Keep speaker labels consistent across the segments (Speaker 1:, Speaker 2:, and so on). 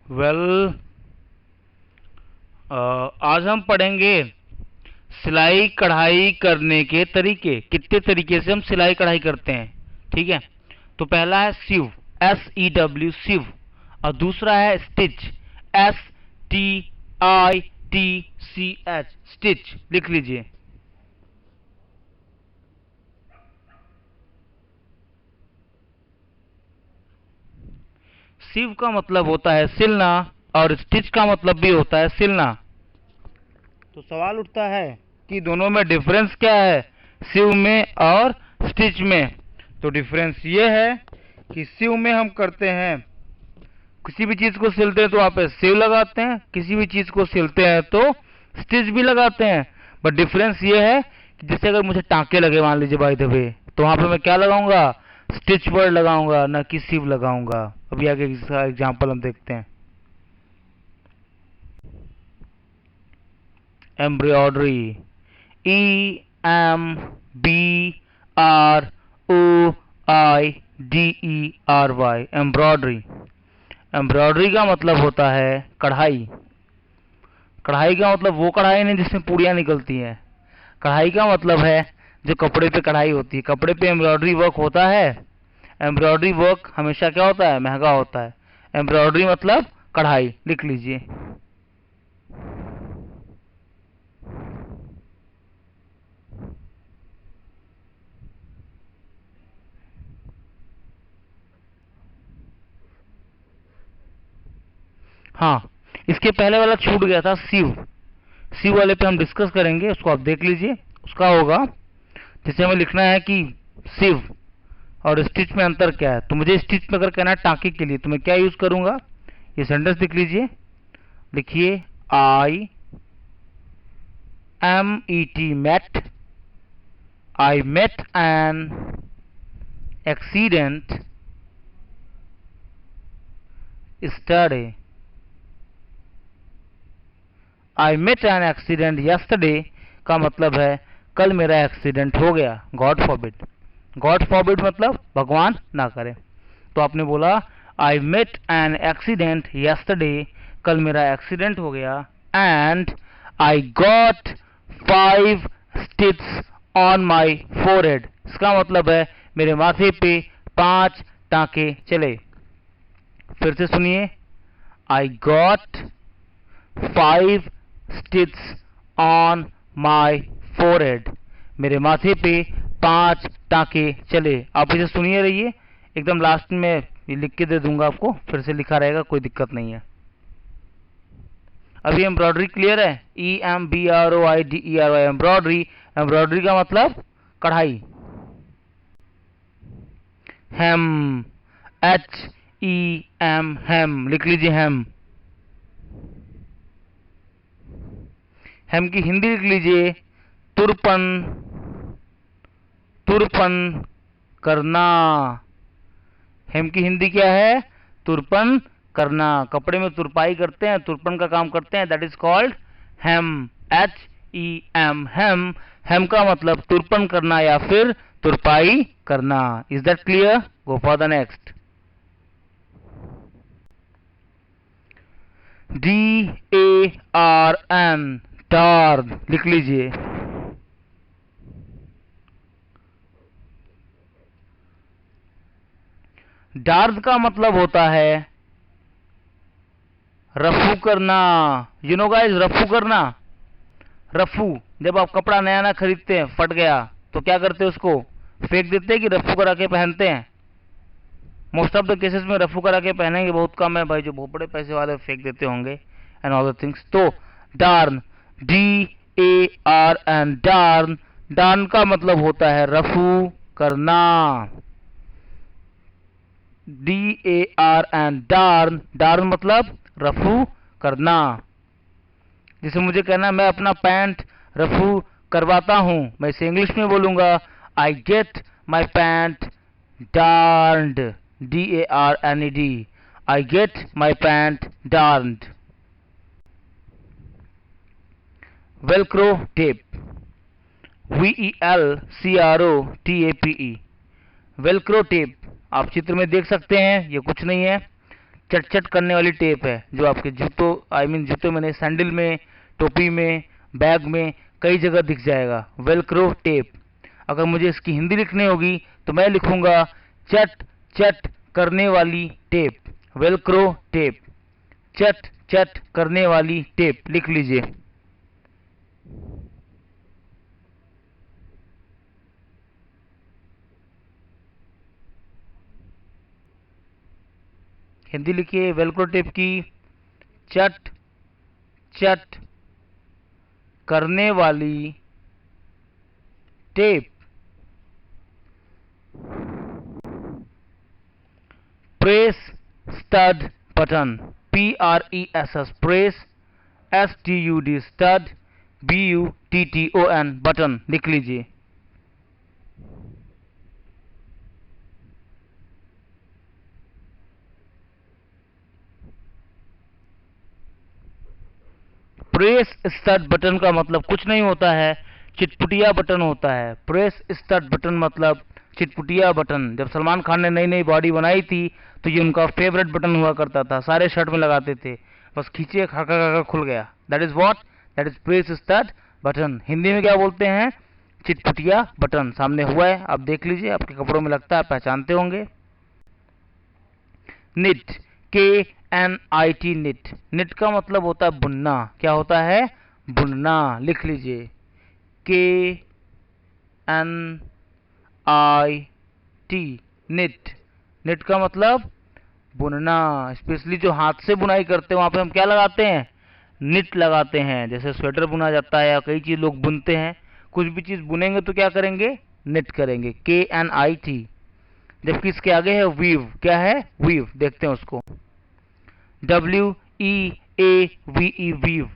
Speaker 1: Well आज हम पढ़ेंगे सिलाई कढ़ाई करने के तरीके। कितने तरीके से हम सिलाई कढ़ाई करते हैं, ठीक है। तो पहला है सिव, SEW सिव, और दूसरा है स्टिच, STITCH स्टिच। लिख लीजिए। सिव का मतलब होता है सिलना और स्टिच का मतलब भी होता है सिलना। तो सवाल उठता है कि दोनों में डिफरेंस क्या है, सिव में और स्टिच में। तो डिफरेंस ये है कि सिव में हम करते हैं, किसी भी चीज को सिलते हैं तो वहां पे सिव लगाते हैं, किसी भी चीज को सिलते हैं तो स्टिच भी लगाते हैं। बट डिफरेंस ये है कि जैसे अगर मुझे टांके लगे मान लीजिए बाय द वे, तो वहां पे मैं क्या लगाऊंगा, स्टिच वर्ड लगाऊंगा, ना कि सिव लगाऊंगा। अभी आगे इसका एग्जांपल हम देखते हैं। Embroidery, EMBROIDERY, embroidery. एम्ब्रॉयडरी का मतलब होता है कढ़ाई। कढ़ाई का मतलब वो कढ़ाई नहीं जिसमें पूड़ियाँ निकलती हैं। कढ़ाई का मतलब है जो कपड़े पे कढ़ाई होती है, कपड़े पे एम्ब्रॉयडरी वर्क होता है। एम्ब्रॉयडरी वर्क हमेशा क्या होता है, महंगा होता है। एम्ब्रॉयडरी मतलब कढ़ाई, लिख लीजिए। हाँ, इसके पहले वाला छूट गया था सिव। सिव वाले पे हम डिस्कस करेंगे, उसको आप देख लीजिए। उसका होगा जैसे हमें लिखना है कि सिव और स्टिच में अंतर क्या है। तो मुझे स्टिच में अगर कहना है टाँके के लिए, तो मैं क्या यूज करूंगा, ये सेंटेंस लिख लीजिए। लिखिए MET, I met an accident yesterday। I met an accident yesterday का मतलब है कल मेरा एक्सीडेंट हो गया। गॉड फॉरबिड, गॉड फॉरबिड मतलब भगवान ना करे। तो आपने बोला I met an accident yesterday, कल मेरा एक्सीडेंट हो गया। And I got 5 stitch on my forehead, इसका मतलब है मेरे माथे पे 5 टांके चले। फिर से सुनिए, आई got 5 stitch on my forehead, मेरे माथे पे 5 टांके चले। आप इसे सुनिए रहिए, एकदम लास्ट में ये लिख के दे दूंगा आपको, फिर से लिखा रहेगा, कोई दिक्कत नहीं है। अभी एम्ब्रॉयडरी क्लियर है, EMBROIDERY एम्ब्रॉयडरी। एम्ब्रॉयडरी का मतलब कढ़ाई। हेम, HEM, हेम, लिख लीजिए हेम। हेम की हिंदी लिख लीजिए तुरपन, तुरपन करना। हेम की हिंदी क्या है, तुरपन करना। कपड़े में तुरपाई करते हैं, तुरपन का काम करते हैं, that is called hem, HEM, hem. Hem का मतलब तुरपन करना या फिर तुरपाई करना। Is that clear? Go for the next. DARN, darn, लिख लीजिए। डार्न का मतलब होता है रफू करना। यू नो गाइस, रफू करना। रफू, जब आप कपड़ा नया नया खरीदते हैं, फट गया तो क्या करते हैं, उसको फेंक देते हैं कि रफू करा के पहनते हैं। मोस्ट ऑफ द केसेस में रफू करा के पहनेंगे बहुत कम है भाई, जो बहुत बड़े पैसे वाले फेंक देते होंगे एंड ऑल द थिंग्स। तो डार्न, DARN, डार्न। डार्न का मतलब होता है रफू करना। DARN, डार्न। डार्न मतलब रफू करना। जैसे मुझे कहना मैं अपना पैंट रफू करवाता हूं, मैं इसे इंग्लिश में बोलूंगा, I get my pant darned, DARNED, I get my pant darned. Velcro tape, VELCROTAPE, velcro tape. आप चित्र में देख सकते हैं, ये कुछ नहीं है, चट चट करने वाली टेप है जो आपके जूतों जूते में नहीं, सैंडल में, टोपी में, बैग में कई जगह दिख जाएगा, वेलक्रो टेप। अगर मुझे इसकी हिंदी लिखनी होगी तो मैं लिखूंगा चट चट करने वाली टेप, वेलक्रो टेप, चट चट करने वाली टेप लिख लीजिए। हिंदी लिखिए वेलक्रो टेप की, चट चट करने वाली tape. Press stud button, PRESS, press STUD, stud BUTTON, button लिख लीजिए। प्रेस स्टार्ट बटन का मतलब कुछ नहीं होता है, चिटपुटिया बटन होता है। प्रेस स्टार्ट बटन मतलब चिटपुटिया बटन। जब सलमान खान ने नई नई बॉडी बनाई थी तो ये उनका फेवरेट बटन हुआ करता था, सारे शर्ट में लगाते थे, बस खींचे खा खुल गया। That is what, that is press start button. Hindi में क्या बोलते हैं? चिटपुटिया बटन। सामने हुआ है, आप देख लीजिए, आपके कपड़ों में लगता है, पहचानते होंगे। Knit, KNIT, knit. निट का मतलब होता है बुनना। क्या होता है? बुनना। लिख लीजिए KNIT, निट। निट का मतलब बुनना। स्पेशली जो हाथ से बुनाई करते हैं वहां पे हम क्या लगाते हैं? निट लगाते हैं। जैसे स्वेटर बुना जाता है या कई चीज लोग बुनते हैं, कुछ भी चीज बुनेंगे तो क्या करेंगे? निट करेंगे, KNIT। जबकि इसके आगे है वीव। क्या है? वीव। देखते हैं उसको, WEAVE, वीव।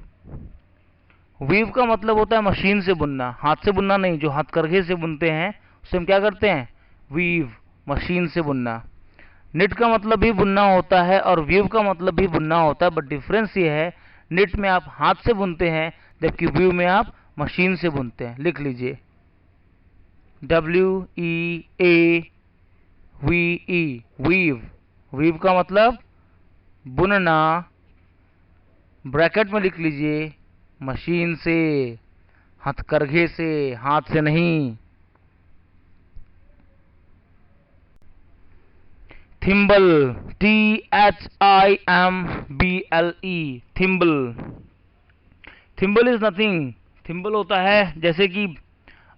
Speaker 1: वीव का मतलब होता है मशीन से बुनना, हाथ से बुनना नहीं। जो हथकरघे से बुनते हैं उससे हम क्या करते हैं? वीव, मशीन से बुनना। निट का मतलब भी बुनना होता है और वीव का मतलब भी बुनना होता है, बट डिफरेंस ये है, निट में आप हाथ से बुनते हैं जबकि वीव में आप मशीन से बुनते हैं। लिख लीजिए WEAVE, वीव। वीव का मतलब बुनना। ब्रैकेट में लिख लीजिए मशीन से, हथकरघे से, हाथ से नहीं। Thimble, THIMBLE, thimble. Thimble is nothing. Thimble होता है जैसे कि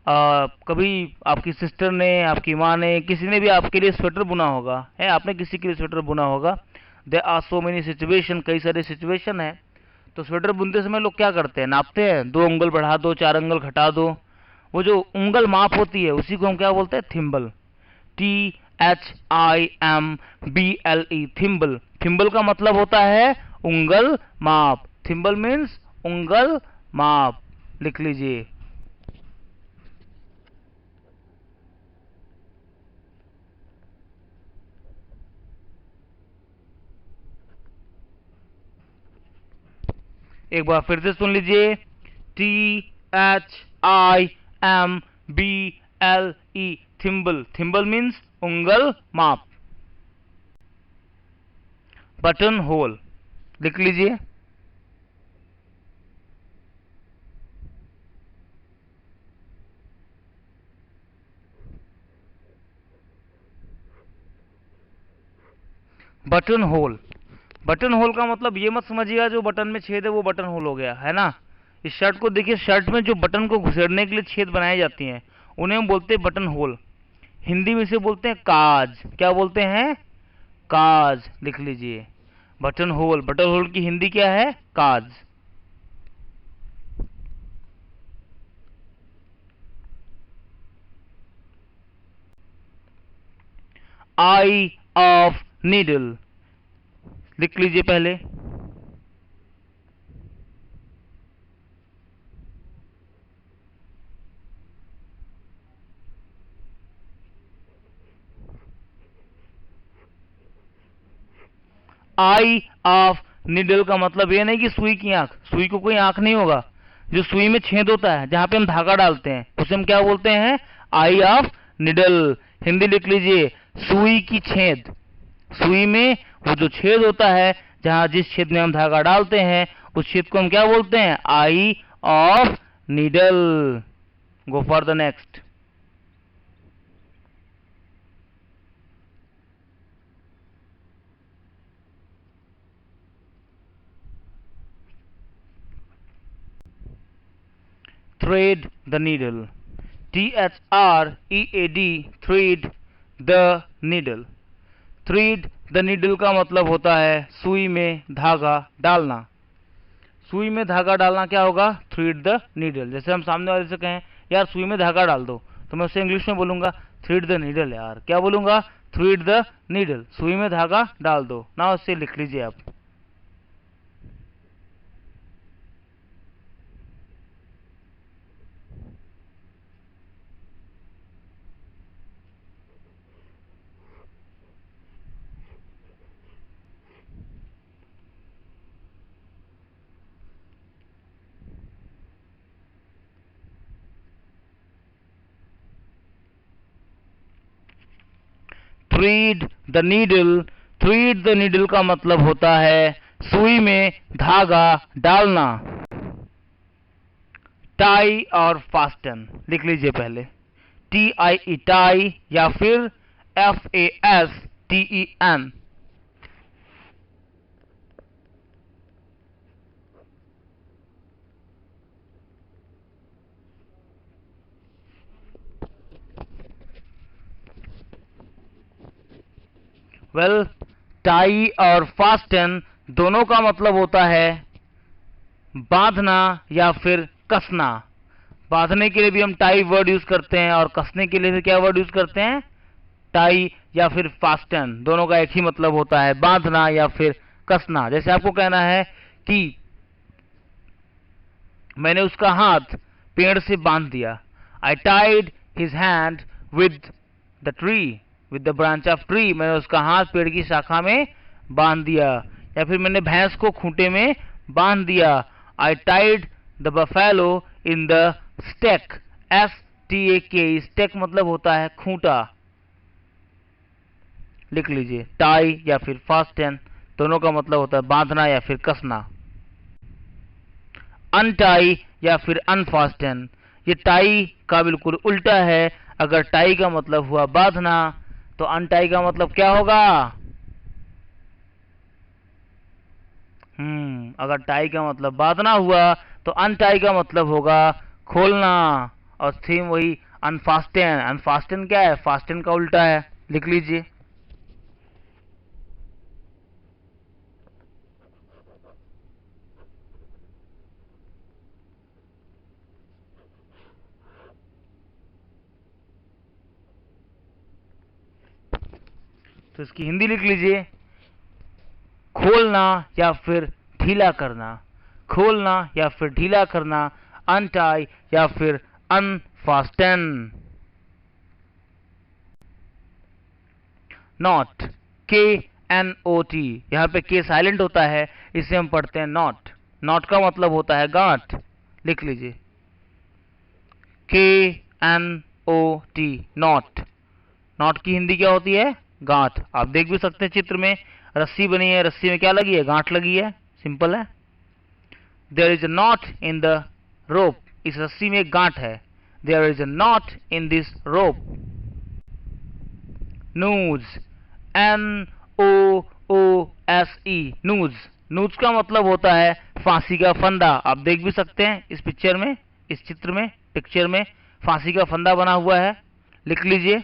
Speaker 1: कभी आपकी सिस्टर ने, आपकी माँ ने, किसी ने भी आपके लिए स्वेटर बुना होगा, है आपने किसी के लिए स्वेटर बुना होगा। There are so many situation, कई सारे सिचुएशन है। तो स्वेटर बुनते समय लोग क्या करते हैं? नापते हैं, 2 उंगल बढ़ा दो, 4 उंगल घटा दो। वो जो उंगल माप होती है उसी को हम क्या बोलते हैं? Thimble, THIMBLE, thimble. थिम्बल का मतलब होता है उंगल माप। थिम्बल मीन्स उंगल माप। लिख लीजिए। एक बार फिर से सुन लीजिए, THIMBLE, थिम्बल। थिम्बल मीन्स उंगल माप। बटन होल, लिख लीजिए। Button whole. बटन होल का मतलब ये मत समझिएगा जो बटन में छेद है वो बटन होल हो गया, है ना। इस शर्ट को देखिए, शर्ट में जो बटन को घुसेड़ने के लिए छेद बनाई जाती हैं उन्हें हम बोलते हैं बटन होल। हिंदी में इसे बोलते हैं काज। क्या बोलते हैं? काज। लिख लीजिए बटन होल। बटन होल की हिंदी क्या है? काज। आई ऑफ नीडल, लिख लीजिए पहले। आई ऑफ निडल का मतलब ये नहीं कि सुई की आंख, सुई को कोई आंख नहीं होगा। जो सुई में छेद होता है जहां पे हम धागा डालते हैं उसे हम क्या बोलते हैं? Eye of needle. हिंदी लिख लीजिए सुई की छेद। सुई में वो जो छेद होता है, जहां जिस छेद में हम धागा डालते हैं, उस छेद को हम क्या बोलते हैं? Eye of needle. Go for the next. Thread the needle. THREAD, thread the needle. Thread the needle का मतलब होता है सुई में धागा डालना। सुई में धागा डालना क्या होगा? Thread the needle. जैसे हम सामने वाले से कहें यार सुई में धागा डाल दो, तो मैं उससे इंग्लिश में बोलूंगा थ्रेड द नीडल। यार क्या बोलूंगा? थ्रेड द नीडल, सुई में धागा डाल दो ना। उससे लिख लीजिए आप। Thread the needle. Thread the needle का मतलब होता है सुई में धागा डालना। टाई और फास्टन लिख लीजिए पहले। TIE टाई या फिर FASTEN। वेल, टाई और फास्टन दोनों का मतलब होता है बांधना या फिर कसना। बांधने के लिए भी हम टाई वर्ड यूज करते हैं और कसने के लिए भी क्या वर्ड यूज करते हैं? टाई या फिर फास्टन। दोनों का एक ही मतलब होता है, बांधना या फिर कसना। जैसे आपको कहना है कि मैंने उसका हाथ पेड़ से बांध दिया। I tied his hand with the tree, with the branch of tree. मैंने उसका हाथ पेड़ की शाखा में बांध दिया। या फिर मैंने भैंस को खूंटे में बांध दिया। I tied the buffalo in the stake. STAK। Stake मतलब होता है खूंटा। लिख लीजिए। टाई या फिर फास्टन दोनों का मतलब होता है बांधना या फिर कसना। अनटाई या फिर अनफास्टन, ये टाई का बिल्कुल उल्टा है। अगर टाई का मतलब हुआ बांधना, तो अनटाई का मतलब क्या होगा? अगर टाई का मतलब बांधना हुआ, तो अनटाई का मतलब होगा खोलना। और सेम वही अनफास्टन। अनफास्टन क्या है? फास्टन का उल्टा है। लिख लीजिए। तो इसकी हिंदी लिख लीजिए। खोलना या फिर ढीला करना। खोलना या फिर ढीला करना। अनटाई या फिर अनफास्टन। नॉट। KNOT। यहाँ पे के साइलेंट होता है, इसे हम पढ़ते हैं नॉट। नॉट का मतलब होता है गांठ। लिख लीजिए। KNOT, not. नॉट की हिंदी क्या होती है? गांठ। आप देख भी सकते हैं चित्र में, रस्सी बनी है, रस्सी में क्या लगी है? गांठ लगी है। सिंपल है। There is a knot in the rope. इस रस्सी में एक गांठ है। There is a knot in this rope. Noose. NOOSE, noose. Noose का मतलब होता है फांसी का फंदा। आप देख भी सकते हैं इस पिक्चर में, इस चित्र में, पिक्चर में फांसी का फंदा बना हुआ है। लिख लीजिए।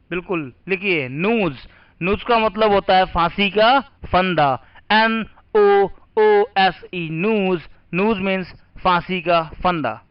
Speaker 1: बिल्कुल लिखिए। नूज। नूज का मतलब होता है फांसी का फंदा। NOOSE, noose. नूज मीन्स फांसी का फंदा।